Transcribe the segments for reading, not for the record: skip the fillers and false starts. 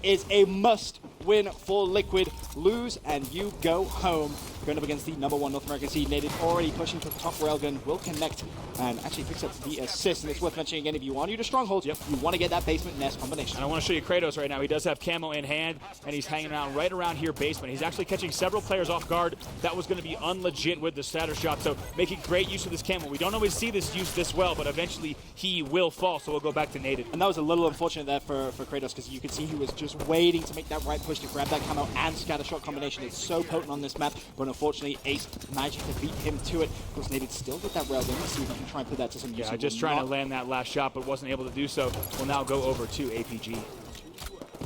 is a must-win for Liquid. Lose and you go home. Going up against the #1 North American seed, Native already pushing to the top railgun, will connect and actually picks up the assist. And it's worth mentioning again, if you want to strongholds, you want to get that basement nest combination. And I want to show you Kratos right now. He does have camo in hand, and he's hanging around right around here basement. He's actually catching several players off guard. That was going to be unlegit with the scatter shot, so making great use of this camo. We don't always see this used this well, but eventually he will fall, so we'll go back to Native. And that was a little unfortunate there for Kratos, because you could see he was just waiting to make that right push to grab that camo and scatter shot combination. It's so potent on this map, but unfortunately Ace managed to beat him to it. Of course, Native still with that railgun. Let's see if we can try and put that to some use. Yeah, just trying to land that last shot, but wasn't able to do so. We'll now go over to APG.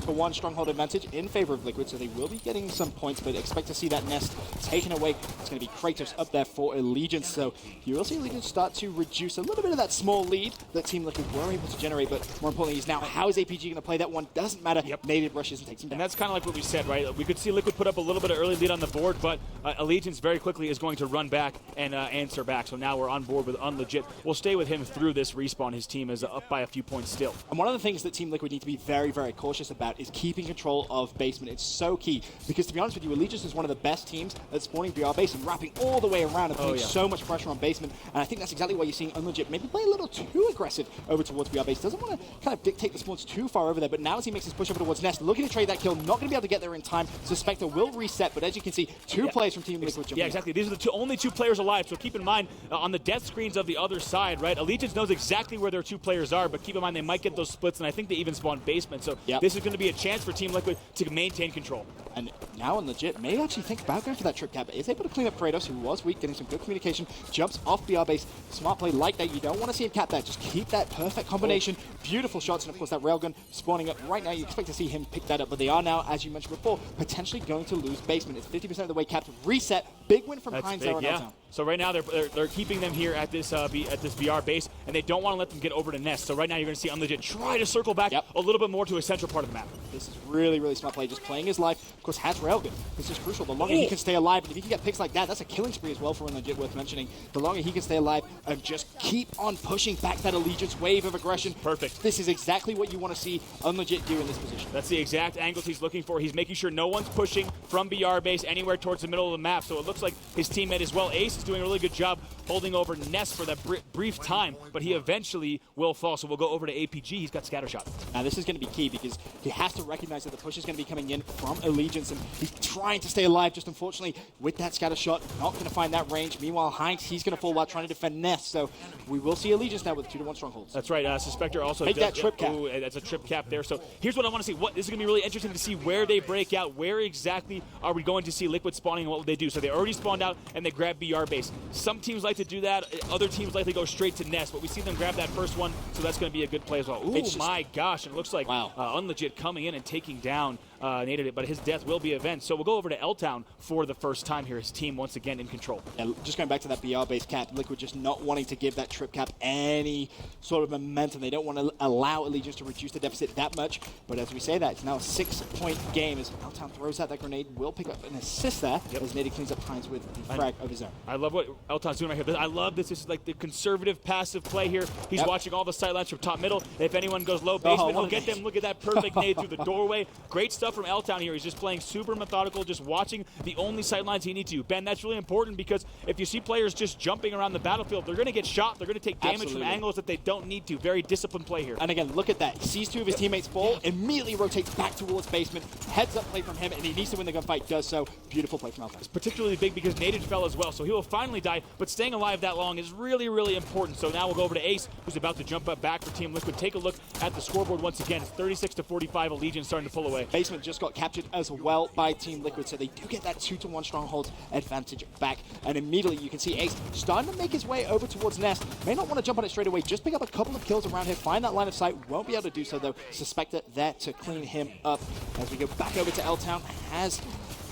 For one stronghold advantage in favor of Liquid, so they will be getting some points, but expect to see that nest taken away. It's going to be Kratos up there for Allegiance, so you will see Allegiance start to reduce a little bit of that small lead that Team Liquid were able to generate, but more importantly is now how is APG going to play that one? Doesn't matter. Yep. Native rushes and takes him down. And that's kind of like what we said, right? We could see Liquid put up a little bit of early lead on the board, but Allegiance very quickly is going to run back and answer back, so now we're on board with Unlegit. We'll stay with him through this respawn. His team is up by a few points still. And one of the things that Team Liquid need to be very, very cautious about is keeping control of basement. It's so key, because to be honest with you, Allegiance is one of the best teams at spawning BR base and wrapping all the way around and putting so much pressure on basement. And I think that's exactly why you're seeing Unlegit maybe play a little too aggressive over towards BR base. Doesn't want to kind of dictate the spawns too far over there, but now as he makes his push over towards Nest, looking to trade that kill, not going to be able to get there in time. Suspector will reset, but as you can see, two players from Team Liquid. Yeah, exactly. These are the only two players alive, so keep in mind on the death screens of the other side, right? Allegiance knows exactly where their two players are, but keep in mind they might get those splits, and I think they even spawn basement. So this is going to be a chance for Team Liquid to maintain control. And now Unlegit may actually think about going for that trip cap, but is able to clean up Kratos, who was weak, getting some good communication, jumps off BR base. Smart play like that. You don't want to see him cap that. Just keep that perfect combination. Beautiful shots, and of course that railgun spawning up right now. You expect to see him pick that up, but they are now, as you mentioned before, potentially going to lose basement. It's 50% of the way capped. Reset. Big win from Heinz there on L-Town. So right now they're keeping them here at this BR base, and they don't want to let them get over to Nest. So right now you're going to see Unlegit try to circle back a little bit more to a central part of the map. This is really, really smart play. Just playing his life. Of course, has railgun. This is crucial. The longer he can stay alive, and if he can get picks like that, that's a killing spree as well for Unlegit, worth mentioning. The longer he can stay alive and just keep on pushing back that Allegiance wave of aggression. Perfect. This is exactly what you want to see Unlegit do in this position. That's the exact angles he's looking for. He's making sure no one's pushing from BR base anywhere towards the middle of the map. So it looks like his teammate as well, Ace, is doing a really good job holding over Nest for that brief time, but he eventually will fall. So we'll go over to APG. He's got scatter shot. Now this is going to be key, because he has to recognize that the push is going to be coming in from Allegiance, and he's trying to stay alive. Just unfortunately, with that scatter shot, not going to find that range. Meanwhile, Heinz, he's going to fall while trying to defend Nest. So we will see Allegiance now with 2-1 strongholds. That's right. Suspector also take that trip cap. Ooh, that's a trip cap there. So here's what I want to see. This is going to be really interesting to see where they break out. Where exactly are we going to see Liquid spawning, and what will they do? So they already spawned out and they grab BR base. Some teams like to do that. Other teams like to go straight to Nest, but we see them grab that first one, so that's going to be a good play as well. Ooh, my gosh. And it looks like Unlegit coming in and taking down Native, but his death will be avenged. So we'll go over to L-Town for the first time here. His team once again in control. Yeah, just going back to that BR base cap, Liquid just not wanting to give that trip cap any sort of momentum. They don't want to allow Allegiance to reduce the deficit that much, but as we say that, it's now a 6-point game as L-Town throws out that grenade, will pick up an assist there as Native cleans up Heinz with the frag of his own. I love what L-Town's doing right here. I love this. This is like the conservative passive play here. He's watching all the sidelines from top middle. If anyone goes low basement, he'll get them. Look at that perfect nade through the doorway. Great stuff from L-Town here. He's just playing super methodical, just watching the only sidelines he needs to. Ben, that's really important, because if you see players just jumping around the battlefield, they're going to get shot. They're going to take damage from angles that they don't need to. Very disciplined play here. And again, look at that. He sees two of his teammates fall, immediately rotates back towards basement. Heads up play from him, and he needs to win the gunfight. Does so. Beautiful play from L-Town. It's particularly big because Native fell as well, so he will finally die, but staying alive that long is really, really important. So now we'll go over to Ace, who's about to jump up back for Team Liquid. Take a look at the scoreboard once again. It's 36-45. Allegiance starting to pull away. Basement just got captured as well by Team Liquid, so they do get that 2-1 stronghold advantage back. And immediately you can see Ace starting to make his way over towards Nest. May not want to jump on it straight away, just pick up a couple of kills around here, find that line of sight. Won't be able to do so though. Suspector there to clean him up. As we go back over to L-Town, has,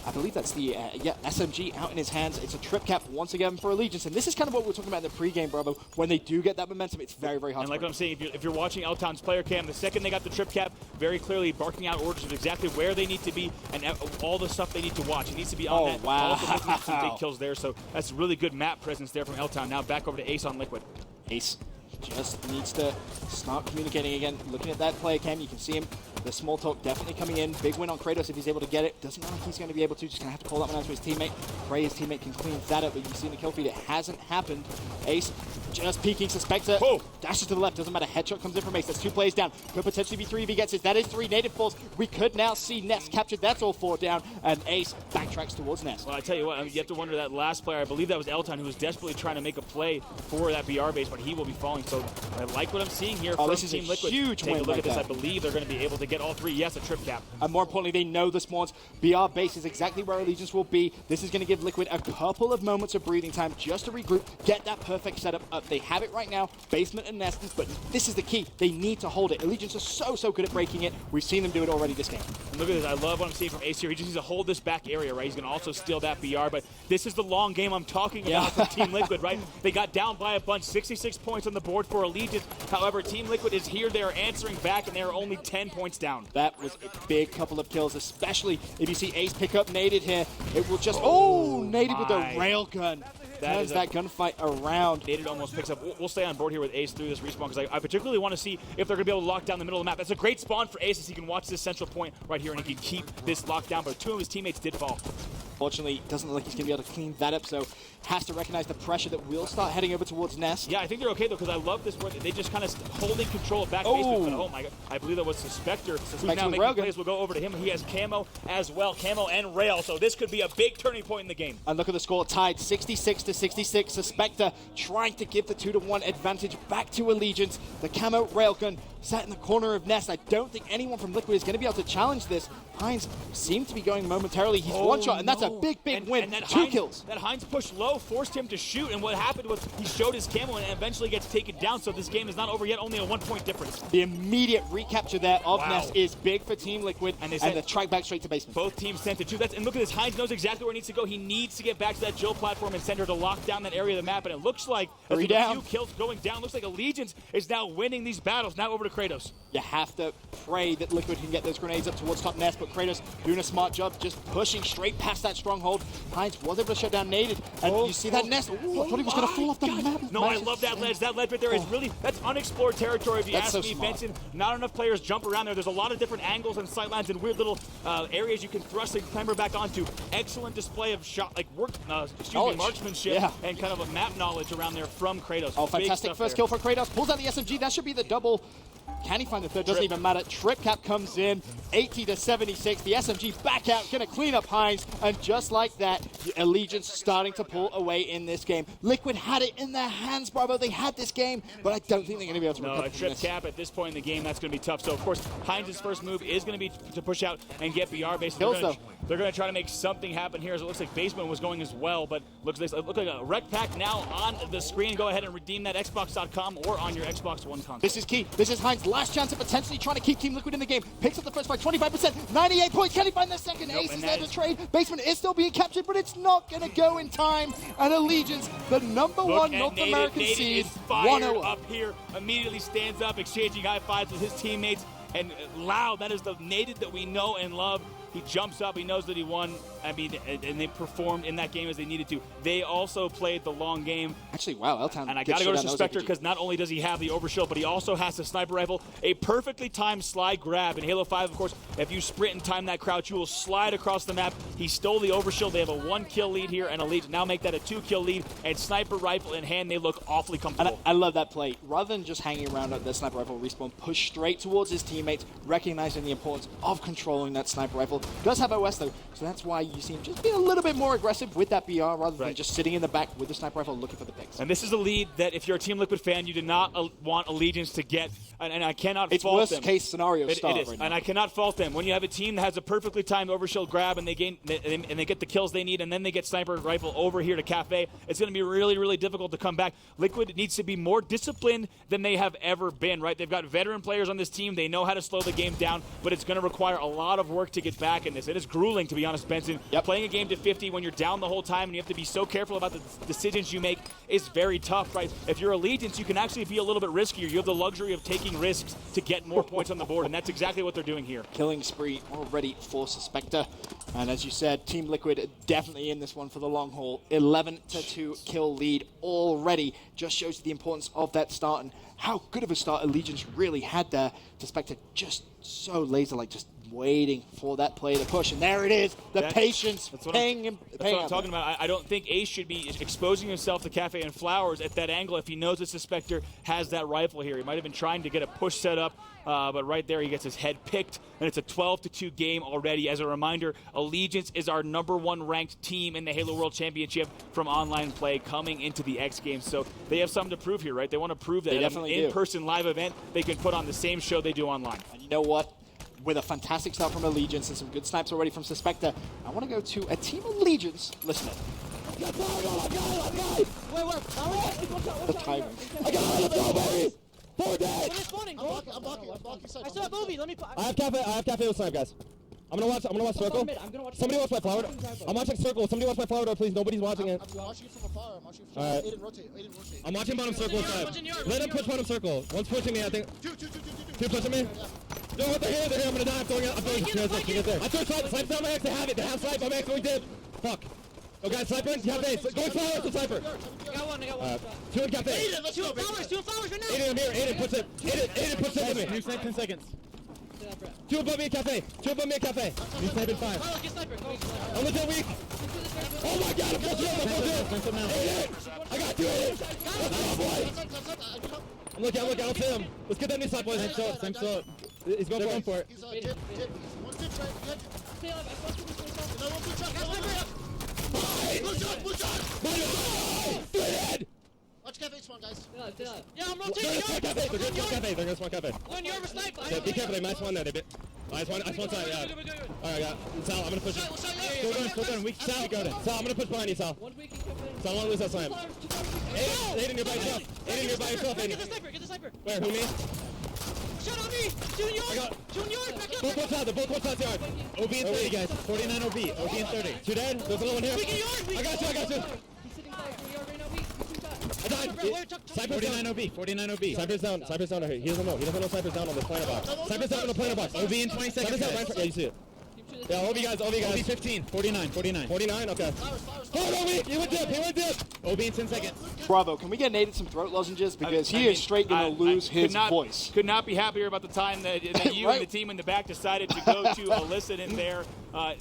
I believe that's the SMG out in his hands. It's a trip cap once again for Allegiance, and this is kind of what we were talking about in the pregame, Bravo. When they do get that momentum, it's very, very hard. And like what I'm saying, if you're watching L-Town's player cam, the second they got the trip cap, very clearly barking out orders of exactly where they need to be and all the stuff they need to watch. It needs to be on that. Wow. Also needs to be some big kills there, so that's really good map presence there from L-Town. Now back over to Ace on Liquid. Ace just needs to start communicating again. Looking at that player cam, you can see him. The small talk definitely coming in. Big win on Kratos if he's able to get it. Doesn't look like he's going to be able to. Just going to have to call that one out to his teammate. Pray his teammate can clean that up, but you can see in the kill feed it hasn't happened. Ace just peeking. Suspector dashes to the left. Doesn't matter. Headshot comes in from Ace. That's 2 players down. Could potentially be 3 if he gets it. That is 3 native falls. We could now see Nest captured. That's all 4 down. And Ace backtracks towards Nest. Well, I tell you what, I mean, you have to wonder that last player. I believe that was Elton, who was desperately trying to make a play for that BR base, but he will be falling. So I like what I'm seeing here from this is Team a Liquid. huge Take a win look at this. right I believe they're going to be able to get all 3. Yes, a trip cap. And more importantly, they know the spawns. BR base is exactly where Allegiance will be. This is going to give Liquid a couple of moments of breathing time just to regroup, get that perfect setup up. They have it right now, basement and Nest, but this is the key. They need to hold it. Allegiance are so good at breaking it. We've seen them do it already this game. And look at this. I love what I'm seeing from Ace here. He just needs to hold this back area, right? He's going to also steal that BR, but this is the long game I'm talking about from Team Liquid, right? They got down by a bunch, 66 points on the board for Allegiance. However, Team Liquid is here. They are answering back, and they are only 10 points down. That was a big couple of kills, especially if you see Ace pick up Naded here. It will just, Naded with the railgun. Turns that gunfight around. Naded almost picks up. We'll stay on board here with Ace through this respawn because I particularly want to see if they're going to be able to lock down the middle of the map. That's a great spawn for Ace as he can watch this central point right here and he can keep this locked down, but 2 of his teammates did fall. Fortunately, doesn't look like he's going to be able to clean that up, so has to recognize the pressure that will start heading over towards Nest. Yeah, I think they're okay, though, because I love this where they just kind of holding control of back basement. But, oh, my God. I believe that was Suspector who's now making plays. We'll go over to him. He has camo as well, camo and rail, so this could be a big turning point in the game. And look at the score, tied 66-66. Suspector trying to give the 2-1 advantage back to Allegiance. The camo railgun sat in the corner of Nest. I don't think anyone from Liquid is going to be able to challenge this. Heinz seemed to be going momentarily. He's one shot, and that's a big win. And that 2 kills. That Heinz push low forced him to shoot, and what happened was he showed his camo and eventually gets taken down, so this game is not over yet, only a 1-point difference. The immediate recapture there of Nest is big for Team Liquid, and the track back straight to basement. Both teams sent it too. And look at this, Heinz knows exactly where he needs to go. He needs to get back to that Jill platform and center to lock down that area of the map, and it looks like a few kills going down. Looks like Allegiance is now winning these battles. Now over to Kratos. You have to pray that Liquid can get those grenades up towards top Nest, but Kratos doing a smart job, just pushing straight past that stronghold. Heinz was able to shut down Naded, and you see that Nest. I thought he was going to fall off the map. No, I love that ledge. That ledge right there is really, that's unexplored territory if you ask me, Benson. Not enough players jump around there. There's a lot of different angles and sightlines and weird little areas you can thrust and clamber back onto. Excellent display of marksmanship and kind of a map knowledge around there from Kratos. Oh, fantastic first kill for Kratos. Pulls out the SMG. That should be the double. Can he find the third? Doesn't even matter. Trip cap comes in, 80-76. The SMG back out, gonna clean up Heinz, and just like that, Allegiance starting to pull away in this game. Liquid had it in their hands, Bravo. They had this game, but I don't think they're gonna be able to recover a trip cap at this point in the game, that's gonna be tough. So of course, Heinz's first move is gonna be to push out and get BR base. They're gonna try to make something happen here, as it looks like basement was going as well, but looks like a rec pack now on the screen. Go ahead and redeem that Xbox.com or on your Xbox One console. This is key. This is Heinz. Last chance of potentially trying to keep Team Liquid in the game. Picks up the first fight, 25%, 98 points. Can he find the second? Ace is there to trade. Basement is still being captured, but it's not going to go in time. And Allegiance, the #1 North American seed, 1-0 up here, immediately stands up, exchanging high fives with his teammates. And loud, that is the Naded that we know and love. He jumps up, he knows that he won. I mean, and they performed in that game as they needed to. They also played the long game. Actually, wow, L-Town. And I got to go to Suspector because not only does he have the overshield, but he also has the sniper rifle, a perfectly timed slide grab. In Halo 5, of course, if you sprint and time that crouch, you will slide across the map. He stole the overshield. They have a 1-kill lead here, and Allegiance now make that a 2-kill lead. And sniper rifle in hand, they look awfully comfortable. And I love that play. Rather than just hanging around at the sniper rifle respawn, push straight towards his teammates, recognizing the importance of controlling that sniper rifle. Does have OS though, so that's why you see him just be a little bit more aggressive with that BR rather than just sitting in the back with the sniper rifle looking for the picks. And this is a lead that if you're a Team Liquid fan, you do not want Allegiance to get, and I cannot fault them. It's worst case scenario start It is, right now. and I cannot fault them. When you have a team that has a perfectly timed overshield grab and they get the kills they need, and then they get sniper rifle over here to Cafe, it's going to be really, really difficult to come back. Liquid needs to be more disciplined than they have ever been, right? They've got veteran players on this team. They know how to slow the game down, but it's going to require a lot of work to get back in this. It is grueling, to be honest, Benson. Playing a game to 50 when you're down the whole time and you have to be so careful about the decisions you make is very tough, right? If you're Allegiance, you can actually be a little bit riskier. You have the luxury of taking risks to get more points on the board, and that's exactly what they're doing here. Killing spree already for Suspector. And as you said, Team Liquid definitely in this one for the long haul. 11-2 kill lead already. Just shows you the importance of that start and how good of a start Allegiance really had there. Spectre just so laser-like, just waiting for that play to push. And there it is, the patience paying him. That's what I'm talking about. I don't think Ace should be exposing himself to Cafe and Flowers at that angle if he knows that Spectre has that rifle here. He might have been trying to get a push set up, but right there he gets his head picked, and it's a 12-2 game already. As a reminder, Allegiance is our #1 ranked team in the Halo World Championship from online play coming into the X Games. So they have something to prove here, right? They want to prove that at an in-person live event, they can put on the same show they do online. And you know what? With a fantastic start from Allegiance and some good snipes already from Suspector, I want to go to a Team Allegiance. Listen in. Wait, The timing. I got it, let's go, baby! 4 dead! When it's spawning, bro. I'm blocking side. I still have movie. Let me. I have cafe with snipe, guys. I'm gonna watch circle. Somebody watch my flower. I'm watching circle. Somebody watch my flower door, please. Nobody's watching it. I'm watching you from afar. I'm watching you from All right. Aiden, rotate. I'm watching bottom circle side. Let him push bottom circle. One's pushing me, I think. Two pushing me. No, what? They're here. I'm gonna die. I'm throwing get there. I threw snipe. Snipe's down my X. They have it. They have snipe. I'm actually dead. Fuck. Oh, guys, sniper. You have base. Going flowers to sniper. I got one. Two in cafe. Aiden, let's go, baby. Two flowers right now. Aiden, I'm here. Aiden, push it. Aiden, push it with me. 10 seconds. Two above me at cafe. You sniping 5. Carlos, get sniper. Go. I'm legit weak. Oh my god, I'm full shield. I got you, Aiden. Let's go, boys. I'm looking, I don't see him. Let's get that new side, boys. Same slow. He's going for it. He's dip. One dip right ahead. Stay alive. I want to do this. Another one, blue shot. Dead! Watch cafe spawn, guys. Yeah, I'm They're rotating. gonna spawn cafe. When you're snipe. Yeah, be careful, they might spawn there, they bit. I spawn side, yeah. Alright, yeah. Sal, I'm gonna push it. Still going, weak. Sal, Sal, I'm gonna push behind you, Sal. Sal, I wanna lose that slam. Aiden, you're by yourself. Get the sniper. Where, who, me? Shut on me. Junior, back up. Both one sides yard. OB and 30, guys. 49 OB and 30. Two dead? There's another one here. I got you. He's sitting back. We already know we. I died. Sniper's 49 OB. Sniper's down right here. He doesn't know Sniper's down on the planter box. Sniper's down on the planter box. OB in 20 seconds. Yeah, you see it. Yeah, OB guys. OB 15. 49. 49, okay. Hold OB! He went dip! OB in 10 seconds. Bravo, can we get Nate some throat lozenges? Because he is straight going to lose his voice. Could not be happier about the time that you and the team in the back decided to go to elicit in there.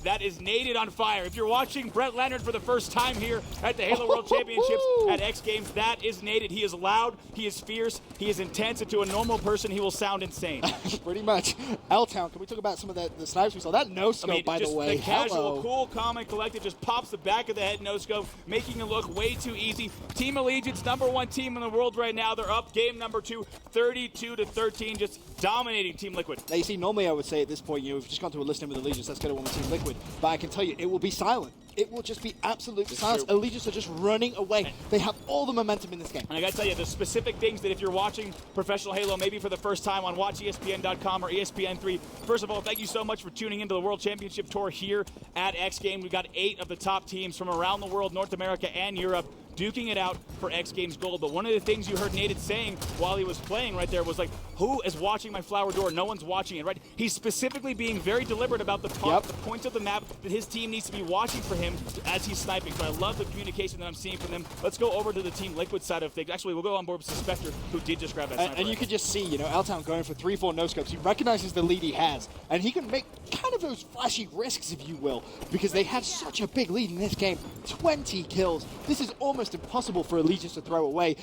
That is Nated on fire. If you're watching Brett Leonard for the first time here at the Halo World Championships at X Games, that is Nated. He is loud, he is fierce, he is intense, and to a normal person, he will sound insane. Pretty much. L-Town, can we talk about some of the snipes we saw? That no-scope, by the way. The casual, cool, calm, and collected just pops the back of the head no-scope, making it look way too easy. Team Allegiance, #1 team in the world right now. They're up game number 2, 32-13, just dominating Team Liquid. Now, you see, normally I would say at this point, we've just gone to a listening with Allegiance. Let's go to one with Team Liquid. But I can tell you, it will be silent. It will just be absolutely silent. Allegiance are just running away. They have all the momentum in this game. And I got to tell you, the specific things that if you're watching professional Halo, maybe for the first time on WatchESPN.com or ESPN3, first of all, thank you so much for tuning into the World Championship Tour here at X Games. We've got 8 of the top teams from around the world, North America and Europe, duking it out for X Games Gold. But one of the things you heard Nated saying while he was playing right there was like, who is watching my flower door? No one's watching it, right? He's specifically being very deliberate about the points of the map that his team needs to be watching for him as he's sniping. So I love the communication that I'm seeing from them. Let's go over to the Team Liquid side of things. Actually, we'll go on board with Spectre, who did just grab that sniper. And you could just see, L-Town going for 3-4 no-scopes. He recognizes the lead he has, and he can make kind of those flashy risks, if you will, because they have such a big lead in this game. 20 kills. This is almost impossible for Allegiance to throw away.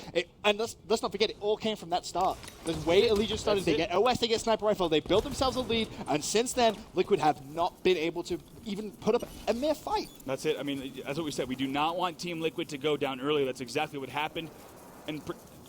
And let's not forget, it all came from that start. The way Allegiance started, they get OS, they get Sniper Rifle, they build themselves a lead, and since then, Liquid have not been able to even put up a mere fight. That's it. I mean, that's what we said. We do not want Team Liquid to go down early. That's exactly what happened. And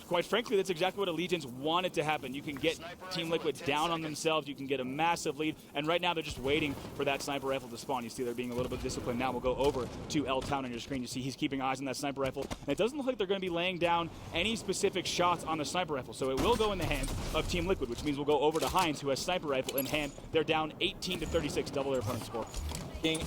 quite frankly, that's exactly what Allegiance wanted to happen. You can get Team Liquid down on themselves. You can get a massive lead. And right now, they're just waiting for that sniper rifle to spawn. You see they're being a little bit disciplined. Now we'll go over to L-Town on your screen. You see he's keeping eyes on that sniper rifle. And it doesn't look like they're going to be laying down any specific shots on the sniper rifle. So it will go in the hands of Team Liquid, which means we'll go over to Heinz, who has sniper rifle in hand. They're down 18-36, double their opponent's score.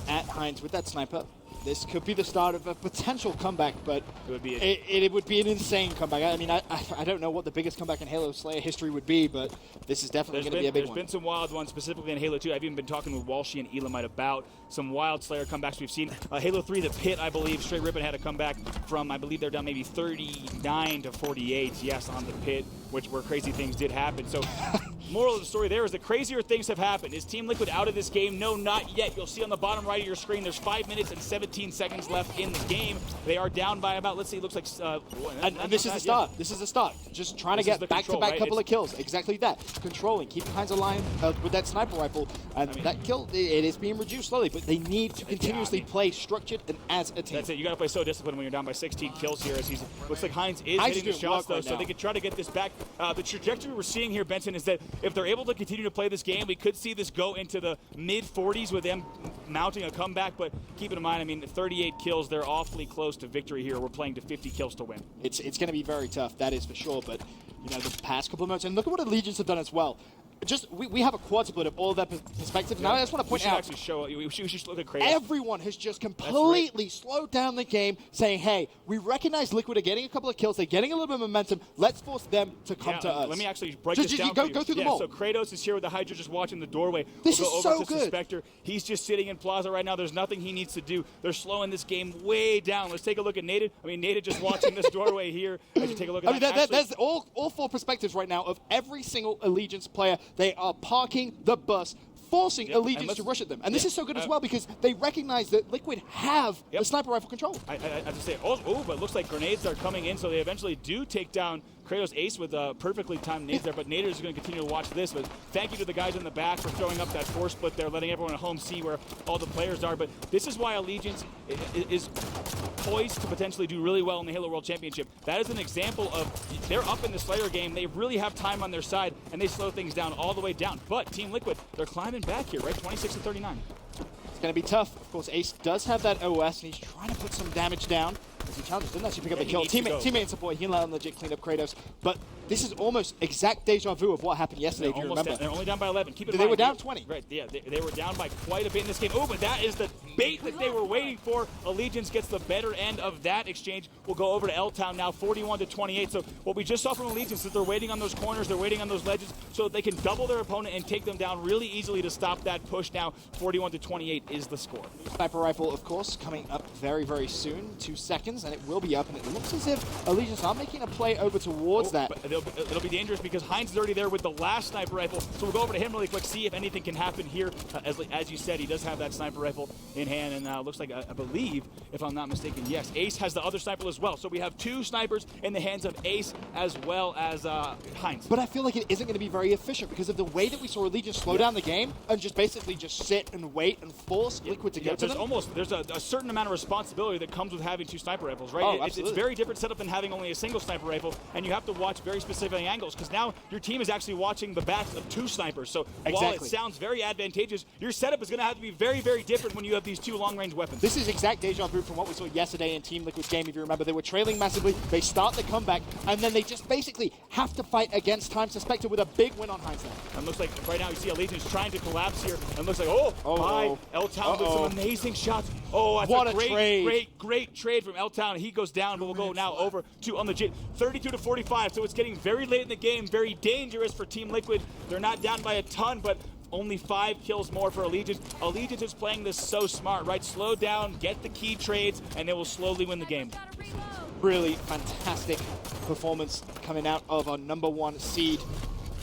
At Heinz with that sniper. this could be the start of a potential comeback, but It would be it would be an insane comeback. I mean, I don't know what the biggest comeback in Halo Slayer history would be, but this is definitely going to be a big There's one. been some wild ones, specifically in Halo 2. I've even been talking with Walshy and Elamite about some wild Slayer comebacks we've seen. Halo 3, the Pit, I believe, Straight Ribbon had a comeback from, I believe they're down maybe 39 to 48, yes, on the Pit, where crazy things did happen. So, moral of the story there is that crazier things have happened. Is Team Liquid out of this game? No, not yet. You'll see on the bottom right of your screen, there's 5 minutes and 17 seconds left in the game. They are down by about, let's see, it looks like... And this is the start. This is the start. Just trying to get back-to-back couple of kills. Exactly that. Controlling, keeping Heinz alive with that sniper rifle. And that kill, it is being reduced slowly, but they need to continuously play structured and as a team. That's it. You got to play so disciplined when you're down by 16 kills here. As looks like Heinz is hitting the shots, though, so they could try to get this back. The trajectory we're seeing here, Benson, is that if they're able to continue to play this game, we could see this go into the mid-40s with them mounting a comeback. But keep in mind, I mean, 38 kills, they're awfully close to victory here. We're playing to 50 kills to win. It's going to be very tough, that is for sure. But, you know, the past couple of months, and look at what Allegiance have done as well. Just we have a quad split of all of that perspective. Now I just want to point out, actually show we should look at Kratos. Everyone has just completely slowed down the game, saying, "Hey, we recognize Liquid are getting a couple of kills, they're getting a little bit of momentum. Let's force them to come to us." Let me actually break this down. Go through them all. So Kratos is here with the Hydra, just watching the doorway. This we'll is go over so to good. Spectre. He's just sitting in Plaza right now. There's nothing he needs to do. They're slowing this game way down. Let's take a look at Nated. I mean, Nated just watching this doorway here. As you take a look at there's all four perspectives right now of every single Allegiance player. They are parking the bus, forcing Allegiance to rush at them. And this is so good as well because they recognize that Liquid have the sniper rifle control. I have to say, but it looks like grenades are coming in, so they eventually do take down Kratos Ace with perfectly timed nades there, but Nader is going to continue to watch this. But thank you to the guys in the back for throwing up that force split there, letting everyone at home see where all the players are. But this is why Allegiance is poised to potentially do really well in the Halo World Championship. That is an example of they're up in the Slayer game. They really have time on their side, and they slow things down all the way down. But Team Liquid, they're climbing back here, right? 26-39. It's going to be tough. Of course, Ace does have that OS, and he's trying to put some damage down. As he challenges, didn't actually pick up a kill. Teammate and support, he can let him legit clean up Kratos. But this is almost exact deja vu of what happened yesterday, if you remember. They're only down by 11. Keep in mind, they were down 20. Right, yeah, they were down by quite a bit in this game. Oh, but that is the bait that they were waiting for. Allegiance gets the better end of that exchange. We'll go over to L-Town now, 41-28. So what we just saw from Allegiance is they're waiting on those corners, they're waiting on those ledges, so that they can double their opponent and take them down really easily to stop that push. Now, 41-28 is the score. Sniper rifle, of course, coming up very, very soon. 2 seconds, and it will be up. And it looks as if Allegiance are making a play over towards that. But it'll be dangerous because Heinz is already there with the last sniper rifle. So we'll go over to him really quick, see if anything can happen here. As you said, he does have that sniper rifle in hand, and looks like, I believe, if I'm not mistaken, yes, Ace has the other sniper as well. So we have 2 snipers in the hands of Ace as well as Heinz. But I feel like it isn't going to be very efficient because of the way that we saw Allegiance slow down the game and just basically just sit and wait and force Liquid to get to them. There's a certain amount of responsibility that comes with having 2 sniper rifles, right? Oh, It's very different setup than having only a single sniper rifle, and you have to watch very specific angles because now your team is actually watching the backs of 2 snipers. So while it sounds very advantageous, your setup is going to have to be very, very different when you have these 2 long-range weapons. This is exact deja vu from what we saw yesterday in Team Liquid's game. If you remember, they were trailing massively. They start the comeback, and then they just basically have to fight against Time Suspected with a big win on Heinz. And looks like right now you see Allegiance trying to collapse here, and looks like L-Town with some amazing shots. Oh, that's what a great trade from L-Town. He goes down, but we'll go now over to on legit 32-45. So it's getting very late in the game, very dangerous for Team Liquid. They're not down by a ton, but only 5 kills more for Allegiance. Allegiance is playing this so smart, right? Slow down, get the key trades, and they will slowly win the game. Really fantastic performance coming out of our #1 seed.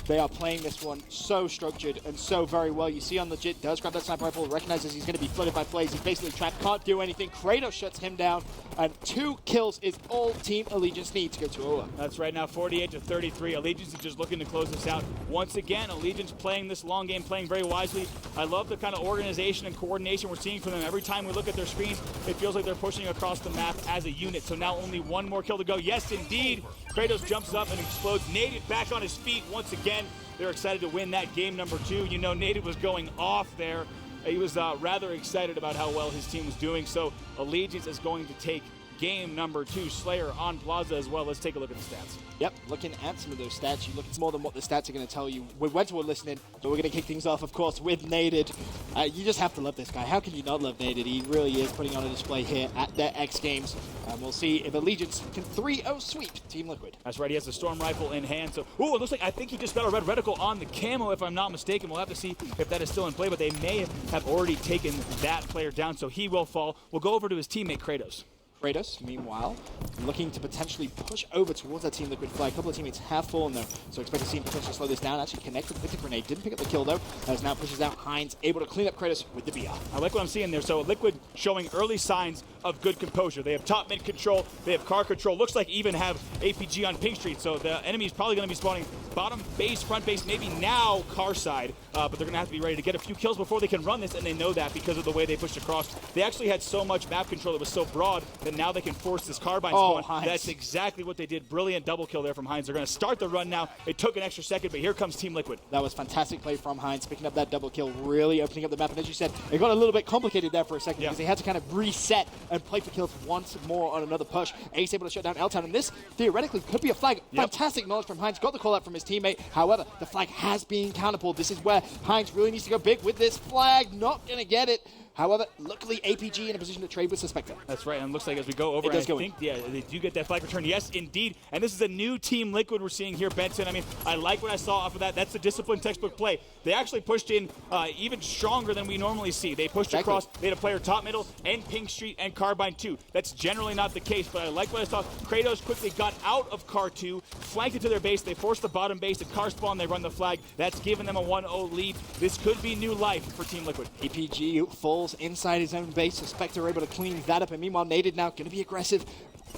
They are playing this one so structured and so very well. You see on legit, does grab that sniper rifle, recognizes he's going to be flooded by plays. He's basically trapped, can't do anything. Kratos shuts him down, and 2 kills is all Team Allegiance need to go to over. That's right now, 48-33. Allegiance is just looking to close this out. Once again, Allegiance playing this long game, playing very wisely. I love the kind of organization and coordination we're seeing from them. Every time we look at their screens, it feels like they're pushing across the map as a unit. So now only 1 more kill to go. Yes, indeed. Kratos jumps up and explodes. Nated back on his feet once again. They're excited to win that game #2. You know, Nated was going off there. He was rather excited about how well his team was doing. So Allegiance is going to take game number 2. Slayer on Plaza as well. Let's take a look at the stats. Yep, looking at some of those stats, you look, it's more than what the stats are going to tell you. We're listening, but we're going to kick things off, of course, with Naded. You just have to love this guy. How can you not love Naded? He really is putting on a display here at the X Games. We'll see if Allegiance can 3-0 sweep Team Liquid. That's right, he has the Storm Rifle in hand. So, ooh, it looks like I think he just got a red reticle on the camo, if I'm not mistaken. We'll have to see if that is still in play, but they may have already taken that player down, so he will fall. We'll go over to his teammate, Kratos. Kratos, meanwhile, looking to potentially push over towards that Team Liquid flag. A couple of teammates have fallen, though, so expect to see him potentially slow this down. Actually connected with the grenade. Didn't pick up the kill, though, as now pushes out Heinz, able to clean up Kratos with the BR. I like what I'm seeing there. So Liquid showing early signs of good composure. They have top mid control. They have car control. Looks like even have APG on Pink Street. So the enemy is probably going to be spawning bottom base, front base, maybe now car side. But they're going to have to be ready to get a few kills before they can run this, and they know that because of the way they pushed across. They actually had so much map control that was so broad that now they can force this carbine spawn. Heinz. That's exactly what they did. Brilliant double kill there from Heinz. They're going to start the run now. It took an extra second, but here comes Team Liquid. That was fantastic play from Heinz, picking up that double kill, really opening up the map. And as you said, it got a little bit complicated there for a second because they had to kind of reset and play for kills once more on another push. Ace able to shut down L-Town, and this theoretically could be a flag. Fantastic knowledge from Heinz. Got the call out from his teammate. However, the flag has been counterpulled. This is where Heinz really needs to go big with this flag. Not going to get it. However, luckily APG in a position to trade with Suspector. That's right, and it looks like as we go over, I think, they do get that flag return. Yes, indeed. And this is a new Team Liquid we're seeing here, Benson. I mean, I like what I saw off of that. That's the discipline textbook play. They actually pushed in even stronger than we normally see. They pushed across. They had a player top middle and Pink Street and Carbine 2. That's generally not the case, but I like what I saw. Kratos quickly got out of Car 2, flanked it to their base. They forced the bottom base. The car spawn, they run the flag. That's given them a 1-0 lead. This could be new life for Team Liquid. APG falls inside his own base. Suspector able to clean that up, and meanwhile Naded now going to be aggressive.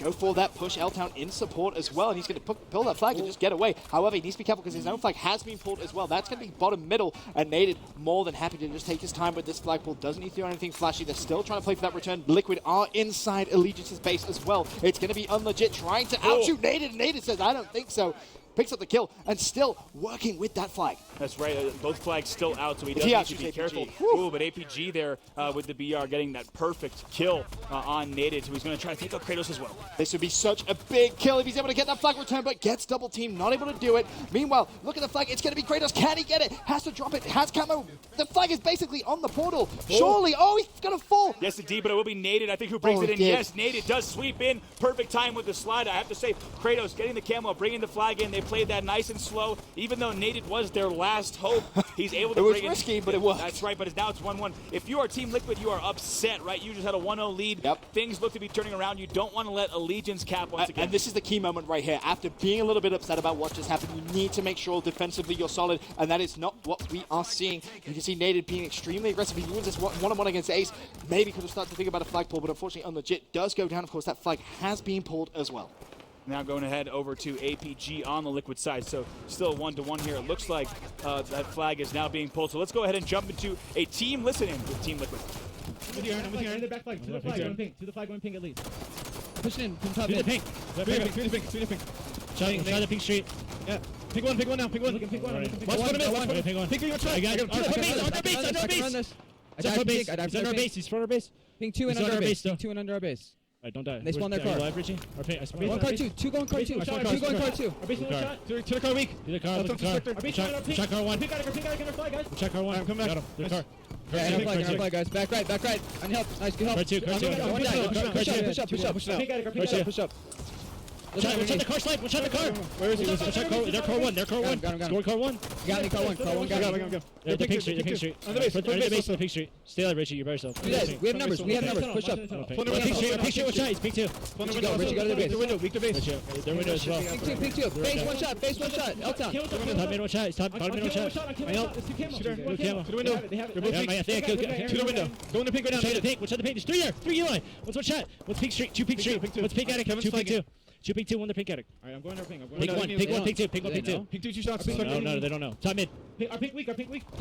Go for that push. L-Town in support as well, and he's going to pull that flag and just get away. However, he needs to be careful because his own flag has been pulled as well. That's going to be bottom middle, and Naded more than happy to just take his time with this flag pull. Doesn't need to do anything flashy. They're still trying to play for that return. Liquid are inside Allegiance's base as well. It's going to be unlegit trying to outshoot Naded. Naded says, I don't think so. Picks up the kill and still working with that flag. That's right. Both flags still out, so he does need to be careful. Ooh, but APG there with the BR getting that perfect kill on Naded, so he's going to try to take out Kratos as well. This would be such a big kill if he's able to get that flag return, but gets double teamed, not able to do it. Meanwhile, look at the flag. It's going to be Kratos. Can he get it? Has to drop it. Has camo. The flag is basically on the portal. Surely. Oh, he's going to fall. Yes, indeed, but it will be Naded, I think, who brings it in. Yes, Naded does sweep in. Perfect time with the slide. I have to say, Kratos getting the camo, bringing the flag in. They played that nice and slow. Even though Naded was their last hope, he's able to bring it. It was risky, but it worked. That's right, but now it's 1-1. If you are Team Liquid, you are upset, right? You just had a 1-0 lead. Things look to be turning around. You don't want to let Allegiance cap once again. And this is the key moment right here. After being a little bit upset about what just happened, you need to make sure defensively you're solid, and that is not what we are seeing. You can see Naded being extremely aggressive. He wins this one-on-one against Ace. Maybe could have started to think about a flag pull, but unfortunately, unlegit does go down. Of course, that flag has been pulled as well. Now going ahead over to APG on the Liquid side. So still 1-1 here. It looks like that flag is now being pulled. So let's go ahead and jump into a team listening with Team Liquid. I'm with you, Aaron. I'm with you, Aaron. To the back flag. To the flag. Going pink. To the flag. Going pink at least. Pushing in from top To the mid. pink. To the pink. Try the Pink Street. Yeah. Pick one now. Pick one. Pick one. Pick one. Pick one. I got it. Under base. He's under our base. He's front our base. Pink 2 and under our base. Pink 2 and under our base. Alright, don't die. They spawn their car. Live, Richie? One car 2. 2 going car 2. 2 going car 2. Our base one shot. To the car weak. To the car. Look at the car. Check car 1. Pick out our flag, guys. Check car 1. Come back. Got him. The car. Yeah, flag, guys. Back right. I need help. Nice, good help. Car 2. Push up. Watch out the car snipe. Watch out the car. Where is he? They're car 1. Got him. Score car 1. Got me, car 1. Go. They're the Pink Street. On the base. On the base of the Pink Street. Stay alive, Richie. You're by yourself. We have numbers. Push up. Pink Street, watch out. He's Pink 2. Richie, go to the base. The window. Weak the base. Their window as well. Pink 2. Base one shot. L-Town. Top mid, watch out. He's top mid, watch out. My help. To the window. I think to the window. Go in the pink right now. Watch out the pink. There's 3 there. 3 Eli. What's one shot? What's Pink Street? 2 Pink Street. What's Pink Attic? 2 Pink 2. 2 Pink 2, 1 the Pink Attic. Alright, I'm going to pink. Pink 1, Pink 1, Pink 2, Pink 1, Pink 2. Pink 2, 2 shots. No, they don't know. Top mid. Our pink weak. Top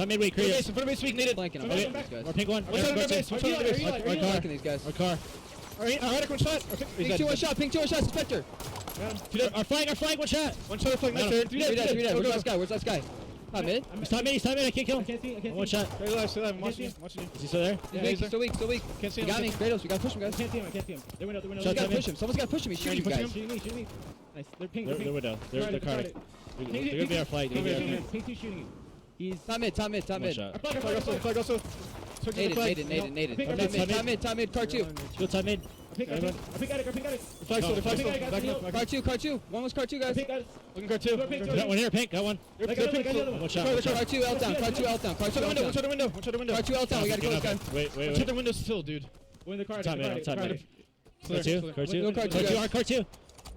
mid weak. Base, in front of base weak, needed. Flanking them. Our Pink 1. What's on their base? What's on their base? Our car. These guys. Our car. Alright, one shot. Pink 2 one shot. Pink 2 one shot. Suspector. Our flag, one shot. One shot, flag, Got nice. him. 3 dead. Where's that guy? Top mid. He's top mid. I can't kill him. I can't see. One shot. Stay alive. I'm watching you. Is he still there? He's weak. Still weak. Can't see You him. got me. Kratos, we gotta push him, I guys. can't see him. They're window. We gotta push him. Someone's gotta push him. He's shooting you guys. Shooting me. Nice. They're ping. They're window. They're carding. They're gonna be our flag. Ping 2 shooting you. He's Top mid. one shot. Flag also. Naded. Top mid. Car 2. Go top mid. Flag still. Car 2. One was car 2, guys. Looking car 2. Got one here, pink. Got one. One shot. Car 2 out down. Car 2 out down. One shot the window. Car 2 out down. We gotta go, guys. Wait. Check the window still, dude. Go in the car. Top mid. Car 2. No car 2, Car 2. guys. Car 2. Is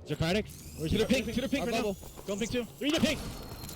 there Cardic? Where's To the he? pink right now. Bubble. Go pink 2. Read the pink.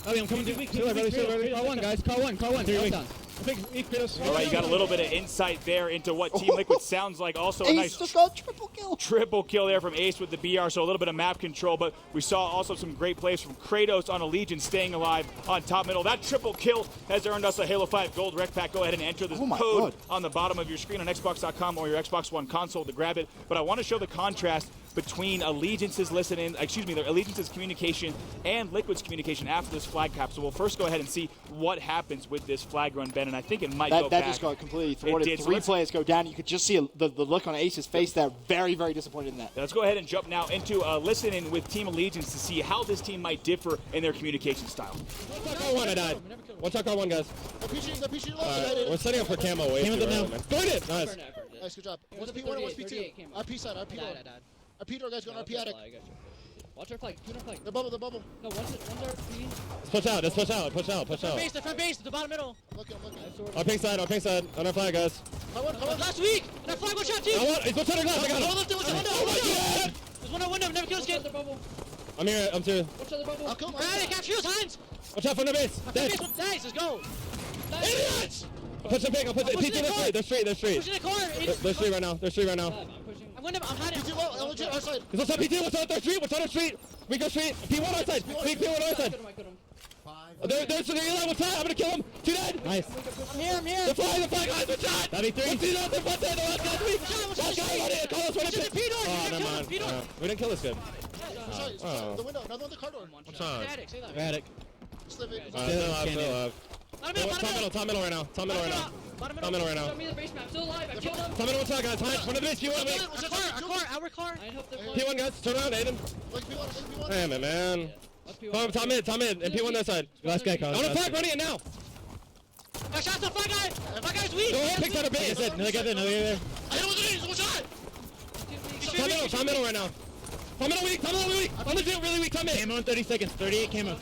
I'm coming to you. Still ready. Car 1, guys. Car 1. Out down. All right, you got a little bit of insight there into what Team Liquid sounds like. Also a Ace nice just got triple kill. triple kill there from Ace with the BR, so a little bit of map control, but we saw also some great plays from Kratos on Allegiance staying alive on top middle. That triple kill has earned us a Halo 5 gold rec pack. Go ahead and enter the Oh my code God. on the bottom of your screen on Xbox.com or your Xbox One console to grab it. But I want to show the contrast between Allegiance's Allegiance's communication and Liquid's communication after this flag cap. So we'll first go ahead and see what happens with this flag run, Ben, and I think it might go That back. just got completely thwarted. It did. So 3 let's- players go down. You could just see the look on Ace's face there. Very, very disappointed in that. Let's go ahead and jump now into listening with Team Allegiance to see how this team might differ in their communication style. Car 1, I died. One shot, car 1, guys. We're setting up for camo. Way Came with too it now. early, man. Go it. Nice. Nice, good job. What's P1 and what's P2? RP side, RP door. RP door, guys, going RP attic. Watch our flag. Tune our flag. The bubble. No, one's our P. Let's push out. The front base, the bottom middle. I'm looking. On pink side. On our flag, guys. Come on. Last week, and our flag was shot too. He's one shot on glass. I got him. There's one on window, never kills kid. I'm here. I'm 2. Watch other bubble. I'll kill him. Alright, catch shields, Hines. Watch out for the base. Dead. Nice, let's go. Idiots! Push the pink. I'll push it. pushing P2 the car. They're straight. Pushing the corner. They're straight right now. I'm window, I'm hiding. P2 low, legit, our side. What's up, P2? What's on our street? We go street. P1 our side. P1 our side. There's the other one side. I'm gonna kill him. 2 dead. Nice. I'm here. The flag, guys. One shot. That'd be 3. Let's do that. One side. One guy. Call us when Pushing the P door. Oh, You're never gonna mind. kill him. We didn't kill this good. Sorry, the window, another one the car door. What's on? Say that. Attic. Still Still alive. Top middle right now. Top middle right now. Show me the base map. Still alive. I killed him. Top middle one shot, guys. Hide. One of the base. Our car. I hope they're P1, guys. Turn around, Aiden. Like P1. Damn it, man. Top mid. And P1 that side. Last guy, I Colin. want to flag running it now. I shot the flag guy. The flag guy's weak. Go ahead, pick out a base. Another guy there. I hit him with the knees, one shot. Top middle right now. Top middle weak. On the field, really weak. Top mid. Camo in 30 seconds. 38 camo.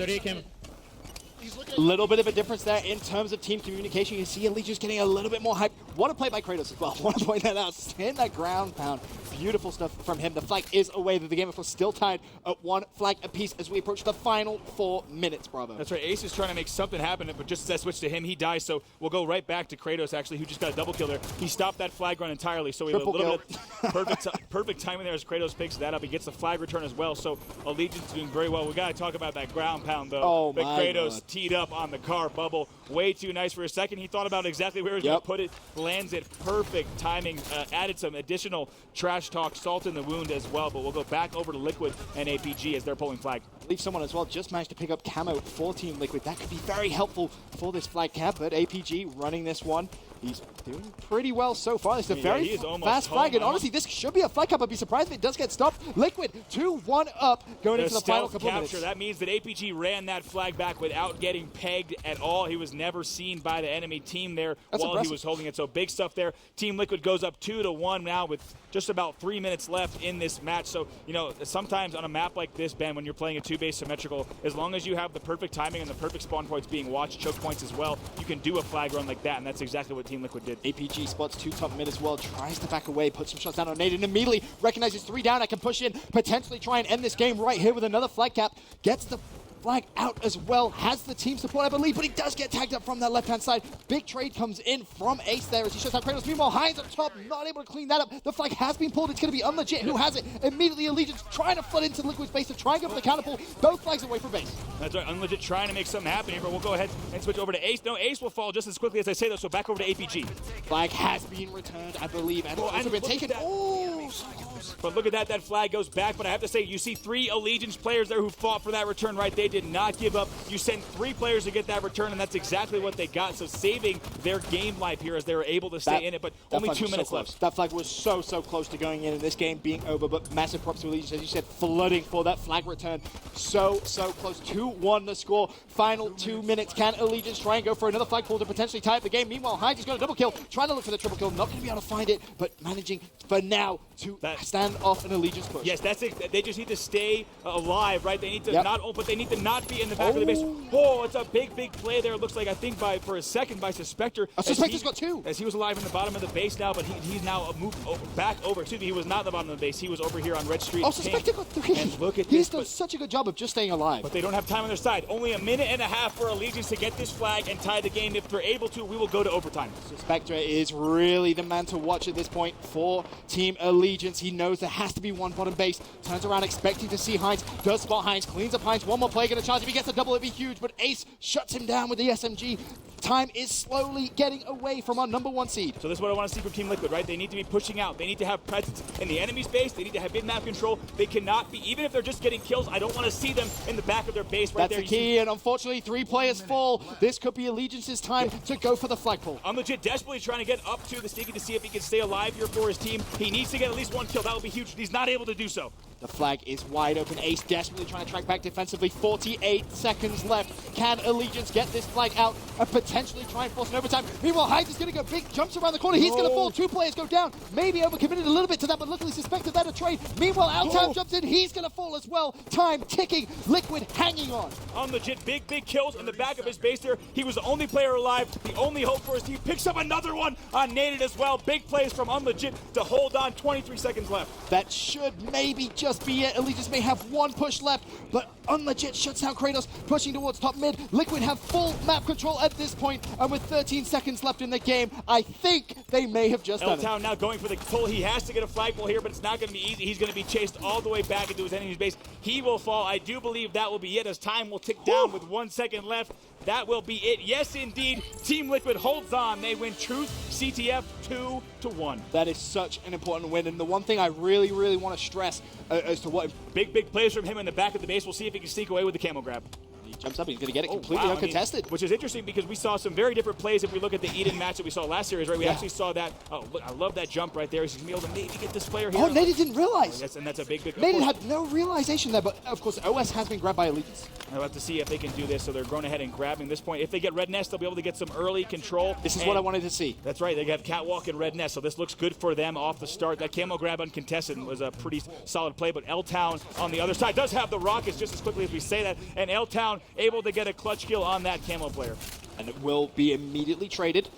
He's looking A at little bit of a difference there in terms of team communication. You see Allegiance getting a little bit more hype. What a play by Kratos as well. I want to point that out. Stand that ground pound. Beautiful stuff from him. The flag is away. The game, of course, still tied at 1 flag apiece as we approach the final 4 minutes, Bravo. That's right. Ace is trying to make something happen, but just as that switch to him, he dies. So we'll go right back to Kratos, actually, who just got a double kill there. He stopped that flag run entirely, so we have a Triple little bit of perfect timing there as Kratos picks that up. He gets the flag return as well, so Allegiance doing very well. We got to talk about that ground pound, though. Oh, but my Kratos God. teed up on the car bubble. Way too nice for a second. He thought about exactly where he was going Yep. to put it. Lands it. Perfect timing. Added some additional trash talk, salt in the wound as well. But we'll go back over to Liquid and APG as they're pulling flag. I believe someone as well just managed to pick up camo for Team Liquid. That could be very helpful for this flag cap, but APG running this one. He's doing pretty well so far. This is a Yeah, very he is almost fast flag, home. and honestly, this should be a flag cap. I'd be surprised if it does get stopped. Liquid 2-1 up going into the final stealth couple capture. minutes. That means that APG ran that flag back without getting pegged at all. He was never seen by the enemy team there That's while impressive. he was holding it. So big stuff there. Team Liquid goes up 2-1 now with just about 3 minutes left in this match. So, you know, sometimes on a map like this, Ben, when you're playing a 2-base symmetrical, as long as you have the perfect timing and the perfect spawn points being watched, choke points as well, you can do a flag run like that, and that's exactly what Team Liquid did. APG spots 2 top mid as well, tries to back away, puts some shots down on Nate, and immediately recognizes 3 down. I can push in, potentially try and end this game right here with another flag cap. Gets the flag out as well, has the team support, I believe, but he does get tagged up from that left-hand side. Big trade comes in from Ace there as he shuts out Kratos. Meanwhile, Hines up top, not able to clean that up. The flag has been pulled. It's going to be unlegit. Who has it? Immediately, Allegiance trying to flood into Liquid's base to try and go for the counter pull. Both flags away from base. That's right, Unlegit trying to make something happen here, but we'll go ahead and switch over to Ace. No, Ace will fall just as quickly as I say, though, so back over to APG. Flag has been returned, I believe, and also been look at taken. that. Oh, so close. But look at that, that flag goes back, but I have to say, you see 3 Allegiance players there who fought for that return right. They They did not give up. You send 3 players to get that return, and that's exactly what they got. So saving their game life here as they were able to stay in it, but only 2 minutes left. That flag was so close to going in this game being over, but massive props to Allegiance, as you said, flooding for that flag return. So close. 2-1 the score. Final 2 minutes. Can Allegiance try and go for another flagpole to potentially tie up the game? Meanwhile, Heinz has got a double kill, trying to look for the triple kill, not going to be able to find it, but managing for now to stand off an Allegiance push. Yes, that's it. They just need to stay alive, right? They need to but they need to not be in the back of the base. Oh, it's a big play there. It looks like, I think for a second by Suspector. Suspector's got 2. As he was alive in the bottom of the base now, but he's now moved back over. Excuse me, he was not in the bottom of the base. He was over here on Red Street. Oh, Suspector got 3. And look at He's this. done such a good job of just staying alive. But they don't have time on their side. Only a minute and a half for Allegiance to get this flag and tie the game. If they're able to, we will go to overtime. Suspector is really the man to watch at this point for Team Allegiance. He knows there has to be one bottom base. Turns around expecting to see Heinz. Does spot Heinz. Cleans up Heinz. One more player going to charge. If he gets a double, it'd be huge. But Ace shuts him down with the SMG. Time is slowly getting away from our number 1 seed. So this is what I want to see from Team Liquid, right? They need to be pushing out. They need to have presence in the enemy's base. They need to have mid-map control. They cannot be, even if they're just getting kills, I don't want to see them in the back of their base right there. That's the key, and unfortunately 3 players fall. This could be Allegiance's time to go for the flagpole. I'm legit desperately trying to get up to the sticky to see if he can stay alive here for his team. He needs to get at least 1 kill. That would be huge. He's not able to do so. The flag is wide open. Ace desperately trying to track back defensively. 48 seconds left. Can Allegiance get this flag out and potentially try and force an overtime? Meanwhile, Heinz is going to go big. Jumps around the corner. He's going to fall. 2 players go down. Maybe overcommitted a little bit to that, but luckily Suspected that a trade. Meanwhile, Altown jumps in. He's going to fall as well. Time ticking. Liquid hanging on. Legit big kills in the back of his base there. He was the only player alive. The only hope for his team. Picks up another one on Naded as well. Big plays from Unlegit to hold on. 23 seconds left. That should maybe just be it. Allegiance may have 1 push left, but Unlegit shuts down Kratos, pushing towards top mid. Liquid have full map control at this point, and with 13 seconds left in the game, I think they may have just done it. L-Town now going for the pull. He has to get a flagpole here, but it's not going to be easy. He's going to be chased all the way back into his enemy's base. He will fall. I do believe that will be it, as time will tick down with 1 second left. That will be it. Yes, indeed. Team Liquid holds on. They win Truth CTF 2-1. That is such an important win, and the one thing I really want to stress as to what big plays from him in the back of the base. We'll see if he can sneak away with the camel grab. He jumps up and he's going to get it completely uncontested. Which is interesting because we saw some very different plays if we look at the Eden match that we saw last series, right? We actually saw that. Oh, look, I love that jump right there. He's going to be able to maybe get this player here. Oh, Naded didn't realize. And that's a big. Naded had no realization there, but of course, OS has been grabbed by Allegiance. I'll have to see if they can do this. So they're going ahead and grabbing this point. If they get Red Nest, they'll be able to get some early control. This is what I wanted to see. That's right. They have Catwalk and Red Nest, so this looks good for them off the start. That camo grab uncontested was a pretty solid play, but L-Town on the other side does have the rockets just as quickly as we say that, and L-Town able to get a clutch kill on that camo player. And it will be immediately traded.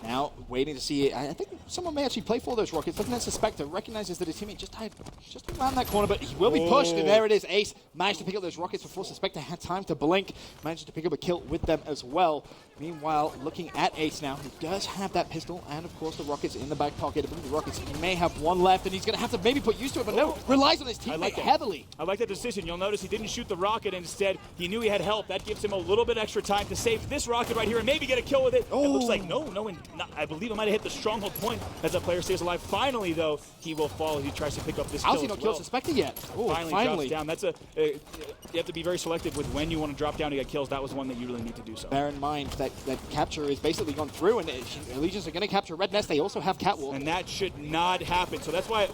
Now, waiting to see it. I think someone may actually play for those rockets. Looking at Suspector, recognizes that his teammate just died just around that corner, but he will be pushed, and there it is. Ace managed to pick up those rockets before Suspector had time to blink. Managed to pick up a kill with them as well. Meanwhile, looking at Ace now, who does have that pistol and, of course, the rockets in the back pocket. I believe the rockets, he may have 1 left, and he's going to have to maybe put used to it, but no, relies on his teammate heavily. I like that decision. You'll notice he didn't shoot the rocket. Instead, he knew he had help. That gives him a little bit extra time to save this rocket right here and maybe get a kill with it. It looks like I believe it might have hit the stronghold point as that player stays alive. Finally, though, he will fall as he tries to pick up this kill. I'll see no kill Suspector yet. Finally drops down. That's you have to be very selective with when you want to drop down to get kills. That was one that you really need to do so. Bear in mind that capture is basically gone through, and Allegiance are going to capture Red Nest. They also have Catwalk. And that should not happen. So that's why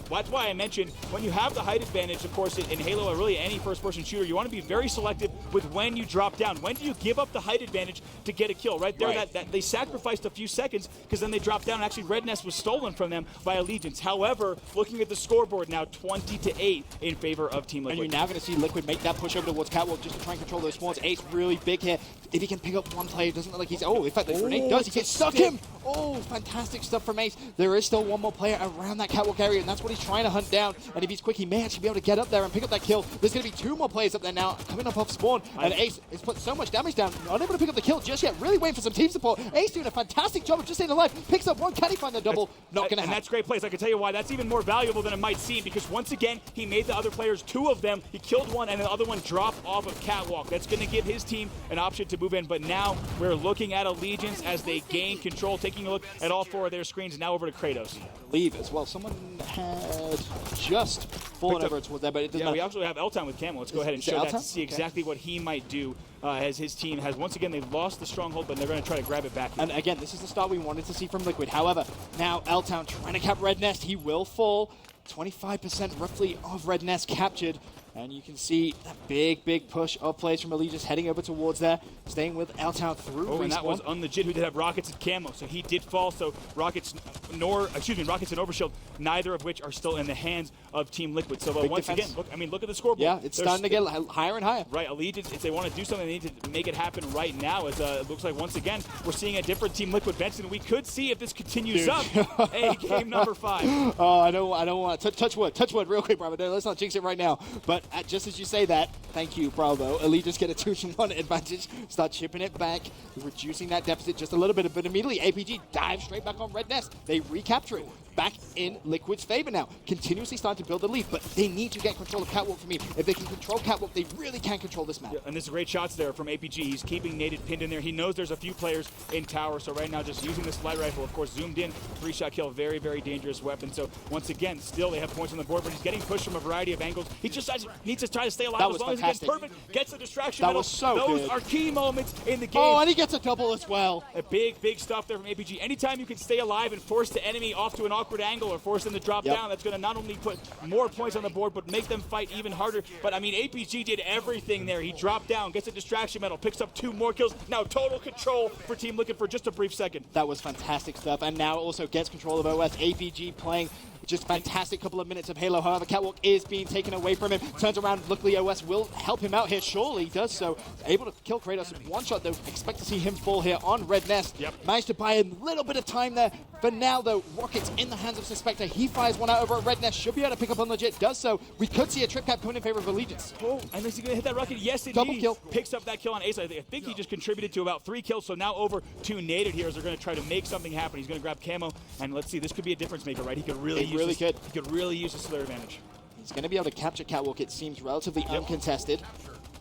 I mentioned when you have the height advantage, of course, in Halo or really any first-person shooter, you want to be very selective with when you drop down. When do you give up the height advantage to get a kill? Right there, that they sacrificed a few seconds because then they dropped down. Actually, Red Nest was stolen from them by Allegiance. However, looking at the scoreboard now, 20-8 in favor of Team Liquid. And you're now going to see Liquid make that push over towards Catwalk just to try and control those spawns. Ace really big here. If he can pick up 1 player, it doesn't look like he's... Oh, in fact, the grenade does. He gets stuck him. Oh, fantastic stuff from Ace. There is still 1 more player around that Catwalk area, and that's what he's trying to hunt down. And if he's quick, he may actually be able to get up there and pick up that kill. There's going to be 2 more players up there now coming up off spawn. And Ace has put so much damage down, unable to pick up the kill just yet. Really waiting for some team support. Ace doing a fantastic job of just staying alive. Picks up 1. Can he find the double? Not going to happen. And that's great plays. I can tell you why. That's even more valuable than it might seem because once again, he made the other players 2 of them. He killed 1 and the other one dropped off of Catwalk. That's going to give his team an option to move in. But now we're looking looking at Allegiance as they gain control, taking a look at all 4 of their screens. Now over to Kratos. Leave as well. Someone had just fallen over towards there, but it doesn't matter. We actually have L-Town with Camo. Let's go ahead and Is it show that L-Town? to see exactly what he might do as his team has, once again, they've lost the stronghold, but they're going to try to grab it back. And again, this is the start we wanted to see from Liquid. However, now L-Town trying to cap Red Nest. He will fall. 25% roughly of Red Nest captured. And you can see that big push of players from Allegiance heading over towards there, staying with L-Town through Oh, respawn. and that was unlegit, who did have Rockets and Camo, so he did fall. So Rockets and Overshield, neither of which are still in the hands of Team Liquid. So once defense. again, look at the scoreboard. Yeah, it's starting to get higher and higher. Right, Allegiance, if they want to do something, they need to make it happen right now. As it looks like, once again, we're seeing a different Team Liquid bench, and we could see if this continues up. Hey, game number 5. Oh, I don't want to touch wood real quick, Bravo. Let's not jinx it right now. But just as you say that, thank you, Bravo. Allegiance get a 2-1 advantage, start chipping it back, reducing that deficit just a little bit, but immediately APG dives straight back on Red Nest. They recapture it. Back in Liquid's favor now, continuously starting to build the lead, but they need to get control of Catwalk for me. If they can control Catwalk, they really can control this map. Yeah, and there's great shots there from APG. He's keeping Naded pinned in there. He knows there's a few players in tower, so right now just using this light rifle, of course, zoomed in, 3-shot kill, very dangerous weapon. So once again, still they have points on the board, but he's getting pushed from a variety of angles. He just needs to try to stay alive That as was long fantastic. as he gets perfect, gets the distraction That medal. was so Those good. are key moments in the game. Oh, and he gets a double as well. A big stuff there from APG. Anytime you can stay alive and force the enemy off to an awkward angle or force them to drop down, that's going to not only put more points on the board, but make them fight even harder. But I mean, APG did everything there. He dropped down, gets a distraction medal, picks up 2 more kills. Now total control for Team Liquid for just a brief second. That was fantastic stuff, and now also gets control of OS. APG playing just fantastic couple of minutes of Halo. However, Catwalk is being taken away from him. Turns around, luckily OS will help him out here. Surely he does so. Able to kill Kratos in 1 shot, though. Expect to see him fall here on Red Nest. Managed to buy a little bit of time there. For now, though, Rockets in the hands of Suspector. He fires one out over at Red Nest. Should be able to pick up on legit. Does so. We could see a trip cap coming in favor of Allegiance. Oh, and is he going to hit that rocket? Yes, indeed. Double kill. Picks up that kill on Ace. I think he just contributed to about 3 kills, so now over to Naded here as they're going to try to make something happen. He's going to grab Camo, and let's see, this could be a difference maker, right? He could really really use his flare advantage. He's going to be able to capture Catwalk. It seems relatively uncontested.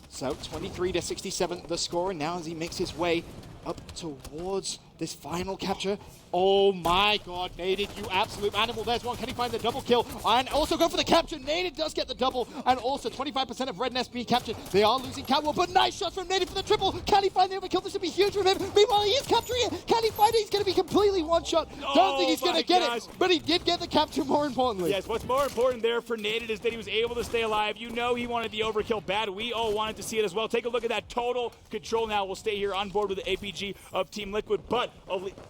So 23-67 the score, and now as he makes his way up towards this final capture. Oh my god, Naded, you absolute animal. There's one. Can he find the double kill? And also go for the capture. Naded does get the double. And also 25% of Red Nest being captured. They are losing Catwalk, but nice shots from Naded for the triple. Can he find the overkill? This would be huge from him. Meanwhile, he is capturing it. Can he find it? He's going to be completely one-shot. Don't think he's going to get it, but he did get the capture more importantly. Yes, what's more important there for Naded is that he was able to stay alive. You know he wanted the overkill bad. We all wanted to see it as well. Take a look at that total control now. We'll stay here on board with the APG of Team Liquid, but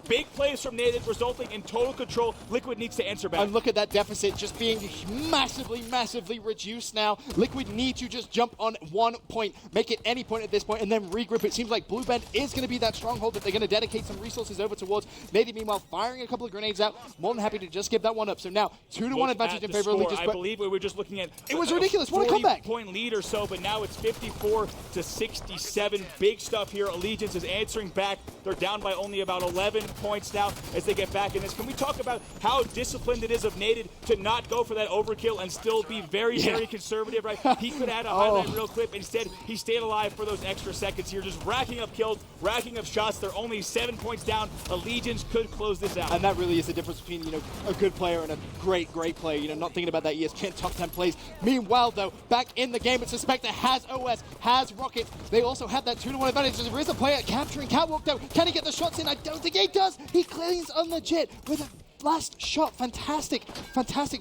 big plays from Naded resulting in total control. Liquid needs to answer back. And look at that deficit just being massively reduced now. Liquid need to just jump on 1 point, make it any point at this point, and then regroup. It seems like Blue Bend is going to be that stronghold that they're going to dedicate some resources over towards. Naded, meanwhile, firing a couple of grenades out. More than happy to just give that one up. So now 2-1 advantage in favor of Allegiance. I believe we were just looking at it was ridiculous. What a comeback. 40-point lead or so, but now it's 54-67. Big stuff here. Allegiance is answering back. They're down by only about 11 points now as they get back in this. Can we talk about how disciplined it is of Naded to not go for that overkill and still be very conservative, right? He could add a highlight real quick. Instead, he stayed alive for those extra seconds here, just racking up kills, racking up shots. They're only 7 points down. Allegiance could close this out. And that really is the difference between, a good player and a great player. Not thinking about that ESPN top 10 plays. Meanwhile, though, back in the game, it's Suspector has OS, has Rocket. They also have that 2-1 advantage. There is a player capturing Catwalk, though. Can he get the shots in? I don't think he does. He cleans on legit with a last shot. Fantastic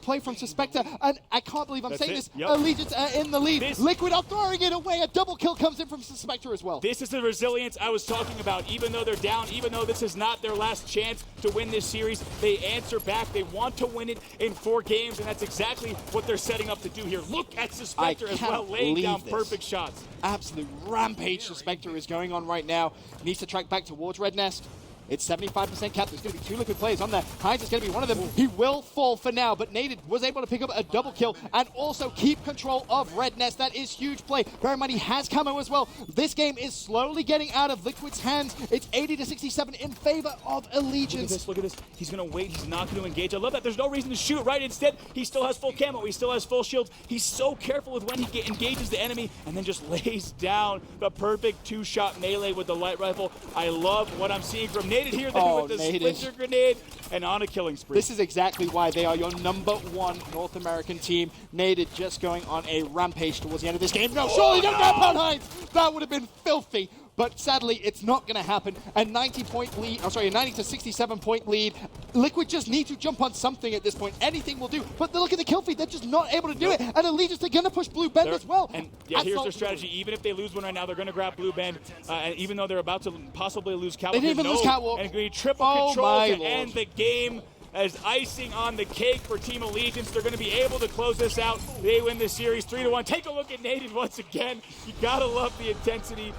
play from Suspector. And I can't believe I'm saying this. Allegiance are in the lead. Liquid are throwing it away. A double kill comes in from Suspector as well. This is the resilience I was talking about. Even though they're down, even though this is not their last chance to win this series, they answer back. They want to win it in 4 games, and that's exactly what they're setting up to do here. Look at Suspector as well, laying down perfect shots. Absolute rampage Suspector is going on right now. Needs to track back towards Red Nest. It's 75% cap. There's going to be 2 Liquid players on there. Hines is going to be one of them. He will fall for now, but Naded was able to pick up a double kill and also keep control of Red Nest. That is huge play. Bear in mind, he has camo as well. This game is slowly getting out of Liquid's hands. It's 80-67 in favor of Allegiance. Look at this. He's going to wait. He's not going to engage. I love that. There's no reason to shoot, right? Instead, he still has full camo. He still has full shields. He's so careful with when he engages the enemy and then just lays down the perfect 2-shot melee with the light rifle. I love what I'm seeing from Naded here with the splinter grenade and on a killing spree. This is exactly why they are your #1 North American team. Naded just going on a rampage towards the end of this game. No, surely don't grab on Hines. That would have been filthy. But sadly, it's not going to happen. A 90-point lead, a 90-67-point lead. Liquid just need to jump on something at this point. Anything will do. But look at the kill feed. They're just not able to do it. And Allegiance, they're going to push Blue Bend as well. And yeah, here's their strategy. Even if they lose one right now, they're going to grab Blue Bend. And even though they're about to possibly lose Catwalk. They didn't even lose Catwalk. And going to triple control to end the game. As icing on the cake for Team Allegiance, they're going to be able to close this out. They win this series 3-1. Take a look at Naded once again. You got to love the intensity.